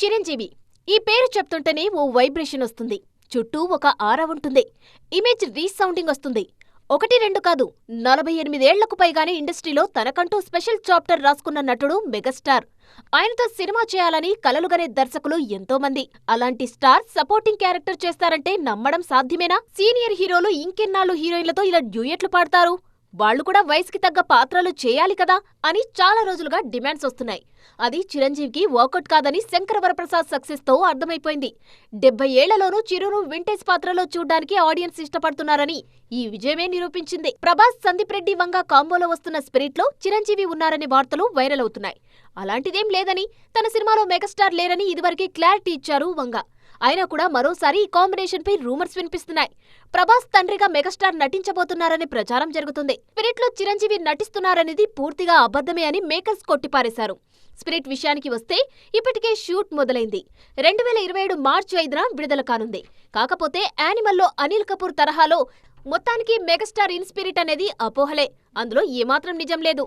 చిరంజీవి ఈ పేరు చెప్తుంటేనే ఓ వైబ్రేషన్ వస్తుంది. చుట్టూ ఒక ఆరా ఉంటుంది. ఇమేజ్ రీసౌండింగ్ వస్తుంది. ఒకటి రెండు కాదు, 48 ఏళ్లకు పైగానే ఇండస్ట్రీలో తనకంటూ స్పెషల్ చాప్టర్ రాసుకున్న నటుడు మెగాస్టార్. ఆయనతో సినిమా చేయాలని కలలుగనే దర్శకులు ఎంతో మంది. అలాంటి స్టార్ సపోర్టింగ్ క్యారెక్టర్ చేస్తారంటే నమ్మడం సాధ్యమేనా? సీనియర్ హీరోలు ఇంకెన్నాళ్ళు హీరోయిన్లతో ఇలా డ్యూయెట్లు పాడతారు? వాళ్లు కూడా వయసుకి తగ్గ పాత్రలు చేయాలి కదా అని చాలా రోజులుగా డిమాండ్స్ వస్తున్నాయి. అది చిరంజీవికి వర్కౌట్ కాదని శంకరవరప్రసాద్ సక్సెస్ తో అర్థమైపోయింది. 70 ఏళ్లలోనూ చిరును వింటేజ్ పాత్రలో చూడ్డానికి ఆడియన్స్ ఇష్టపడుతున్నారని ఈ విజయమే నిరూపించింది. ప్రభాస్, సందీప్ రెడ్డి వంగ కాంబోలో వస్తున్న స్పిరిట్ లో చిరంజీవి ఉన్నారనే వార్తలు వైరల్ అవుతున్నాయి. అలాంటిదేం లేదని, తన సినిమాలో మెగాస్టార్ లేరని ఇదివరకే క్లారిటీ ఇచ్చారు వంగ. అయినా కూడా మరోసారి ఈ కాంబినేషన్ పై రూమర్స్ వినిపిస్తున్నాయి. ప్రభాస్ తండ్రిగా మెగాస్టార్ నటించబోతున్నారనే ప్రచారం జరుగుతుంది. స్పిరిట్ లో చిరంజీవి నటిస్తున్నారనేది పూర్తిగా అబద్ధమే అని మేకర్స్ కొట్టిపారేశారు. స్పిరిట్ విషయానికి వస్తే ఇప్పటికే షూట్ మొదలైంది. 2027 మార్చి 5న విడుదల కానుంది. కాకపోతే యానిమల్లో అనిల్ కపూర్ తరహాలో మొత్తానికి మెగాస్టార్ ఇన్ స్పిరిట్ అనేది అపోహలే. అందులో ఏమాత్రం నిజం లేదు.